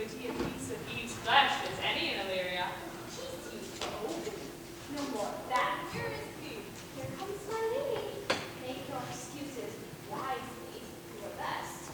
witty a piece of each flesh as any in Illyria. No more of that. Here is he. Here comes my lady. Make your excuses wisely. Do your best.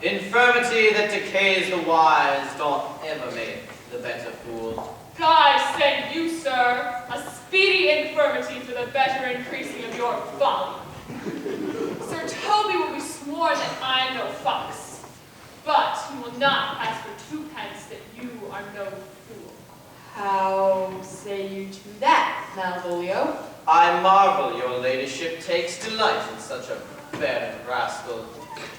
Infirmity that decays the wise doth ever make the better fool. God send you, sir, a speedy infirmity for the better increasing of your folly. Sir Toby will be sworn that I'm no fox, but he will not pass for 2pence that you are no fool. How say you to that, Malvolio? I marvel your ladyship takes delight in such a barren rascal.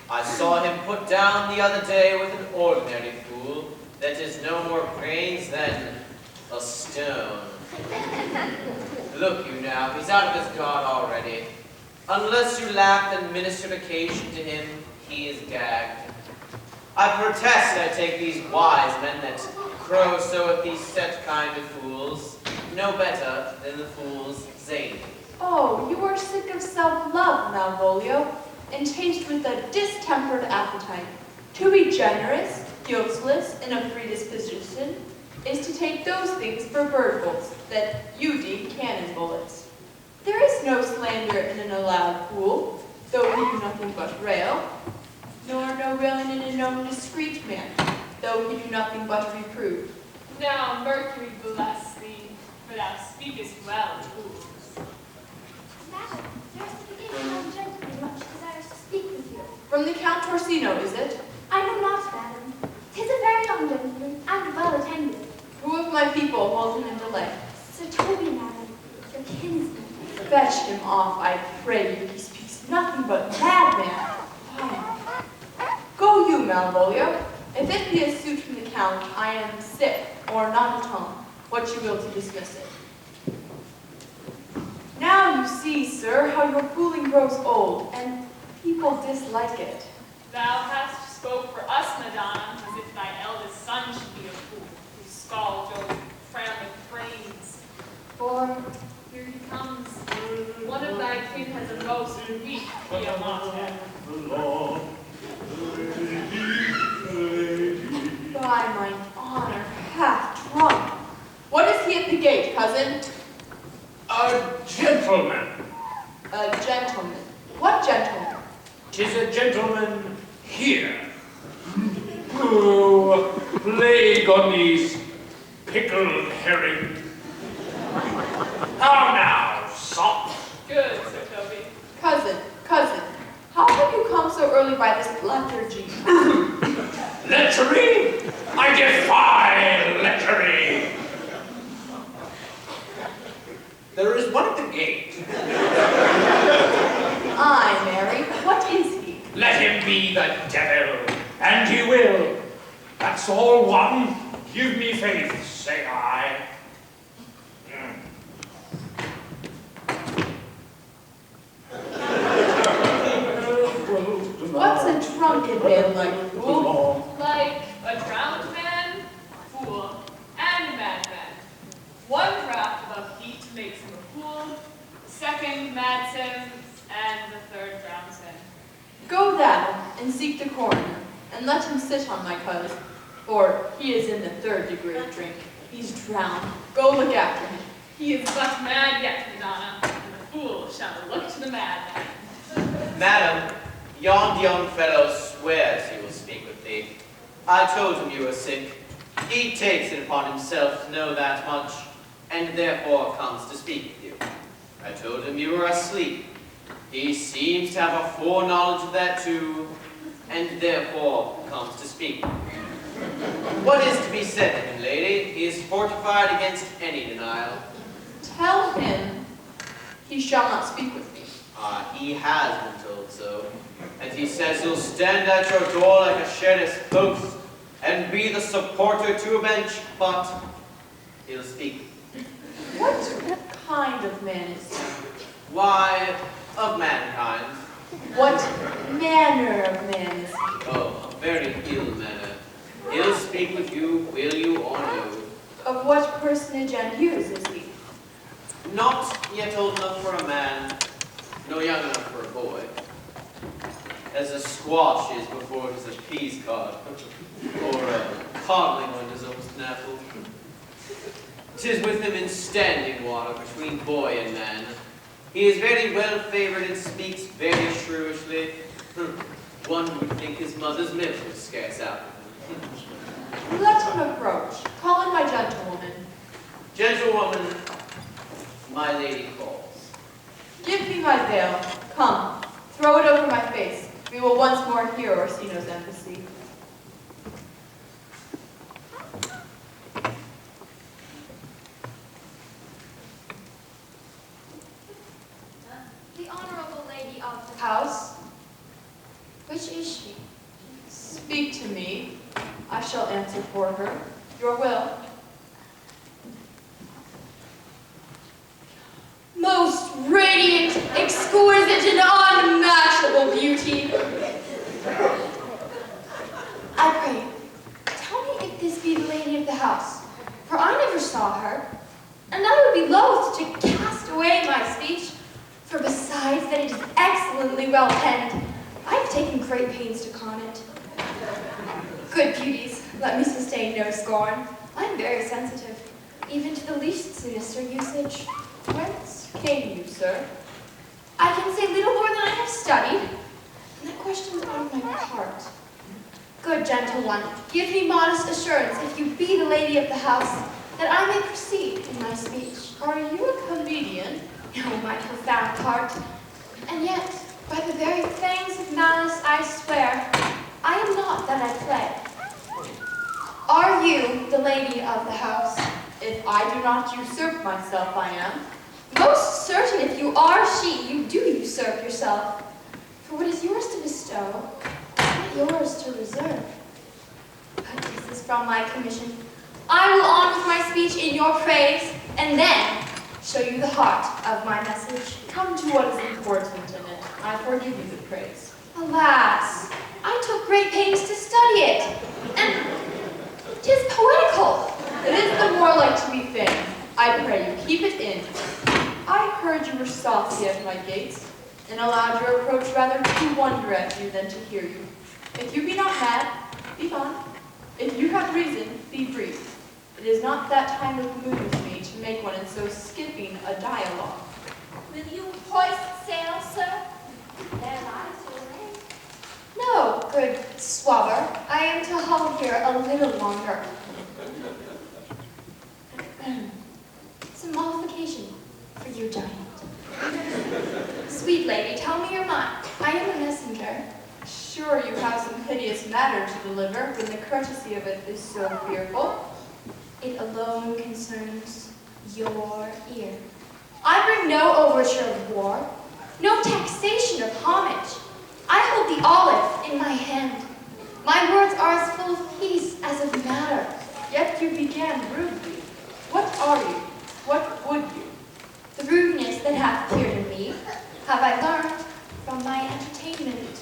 I saw him put down the other day with an ordinary fool that is no more brains than a stone. Look you now, he's out of his guard already. Unless you laugh and ministered occasion to him, he is gagged. I protest I take these wise men that crow so at these set kind of fools, no better than the fools zany. Oh, you are sick of self-love, Malvolio, and changed with a distempered appetite. To be generous, guiltless, and of free disposition is to take those things for bird bolts that you deem cannon bullets. There is no slander in an allowed fool, though he do nothing but rail, nor no railing in a known discreet man, though he do nothing but reprove. Now Mercury bless thee, for thou Torsino, is it? I know not, madam. 'Tis a very young gentleman, and well attended. Who of my people hold him in delay? Sir Toby, madam, your kinsman. Fetch him off, I pray you. He speaks nothing but madman. Why? Go you, Malvolio. If it be a suit from the Count, I am sick, or not at home. What you will to dismiss it. Now you see, sir, how your fooling grows old, and people dislike it. Thou hast spoke for us, Madonna, as if thy eldest son should be a fool, who scald your frowning brains. For here he comes. One of thy kin has a most weak Diamante. By mine honor, half drunk. What is he at the gate, cousin? A gentleman. A gentleman. What gentleman? 'Tis a gentleman here. Who plague on these pickled herring. How now, sot? Good, Sir Toby. Cousin, how have you come so early by this lethargy? Lechery? I defy lechery. There is one at the gate. Aye, Mary, what is he? Let him be the devil, and he will. That's all one. Give me faith, say I. What's a drunken man like, fool? Like a drowned man, fool, and madman. One draught of heat makes him a fool, the second mads him, and the third drowns him. Go thou, and seek the coroner, and let him sit on my cuz, for he is in the 3rd degree of drink. He's drowned. Go look after him. He is but mad yet, Madonna, and the fool shall look to the madman. Madam, yon young fellow swears he will speak with thee. I told him you were sick. He takes it upon himself to know that much, and therefore comes to speak with you. I told him you were asleep. He seems to have a foreknowledge of that too, and therefore comes to speak with you. What is to be said to him, lady? He is fortified against any denial. Tell him he shall not speak with me. He has been told so, and he says he'll stand at your door like a sheriff's post and be the supporter to a bench, but he'll speak. What kind of man is he? Why, of mankind. What manner of man is he? Oh, a very ill manner. He'll speak with you, will you or no. Of what personage and years is he? Not yet old enough for a man, nor young enough for a boy. As a squash is before it is a peas cod, or a codling when it is almost an apple. 'Tis with him in standing water between boy and man. He is very well favored and speaks very shrewishly. One would think his mother's milk was scarce out of him. Let him approach. Call in my gentlewoman. Gentlewoman, my lady calls. Give me my veil. Come, throw it over my face. We will once more hear Orsino's embassy. The honorable lady of the House, Which is she? speak to me. I shall answer for her. Your will. Most radiant, exquisite, and unmatchable beauty. I pray, tell me if this be the lady of the house, for I never saw her, and I would be loath to cast away my speech, for besides that it is excellently well penned, I have taken great pains to con it. Good beauties, let me sustain no scorn. I am very sensitive, even to the least sinister usage. Whence came you, sir? I can say little more than I have studied, and that question's out of my part. Good gentle one, give me modest assurance, if you be the lady of the house, that I may proceed in my speech. Are you a comedian? Oh, my profound heart. And yet, By the very fangs of malice, I swear, I am not that I play. Are you the lady of the house? If I do not usurp myself, I am. Most certain if you are she, you do usurp yourself. For what is yours to bestow, is not yours to reserve. But this is from my commission. I will on with my speech in your praise, and then show you the heart of my message. Come to what is important in it. I forgive you the praise. Alas, I took great pains to study it, and 'tis poetical. It is the more like to be feigned. I pray you keep it in. I heard you were saucy at my gates, and allowed your approach rather to wonder at you than to hear you. If you be not mad, be gone. If you have reason, be brief. It is not that time of mood with me to make one in so skipping a dialogue. Will you hoist sail, sir? There lies your way. No, good swabber, I am to hull here a little longer. Some mollification for you, giant. Sweet lady, tell me your mind. I am a messenger. Sure you have some hideous matter to deliver, when the courtesy of it is so fearful. It alone concerns your ear. I bring no overture of war, no taxation of homage. I hold the olive in my hand. My words are as full of peace as of matter. Yet you began rudely. What are you? What would you? The rudeness that hath appeared in me have I learned from my entertainment.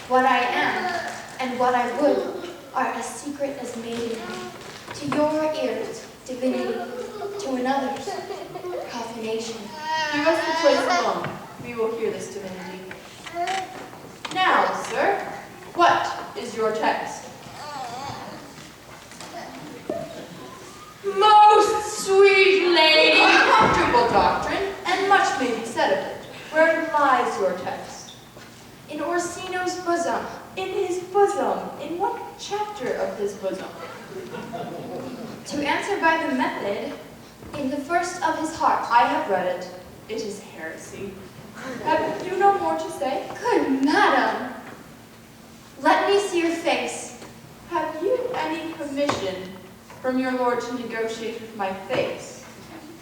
What I am and what I would are as secret as maiden. To your ears, divinity, to another's, profanation. Give us the place alone. We will hear this divinity. Now, sir, what is your text? Most sweet lady! A comfortable doctrine, and much may be said of it. Where lies your text? In Orsino's bosom. In his bosom. In what chapter of his bosom? To answer by the method, in the first of his heart. I have read it. It is heresy. Have you no more to say? Good madam, let me see your face. Have you any commission from your lord to negotiate with my face?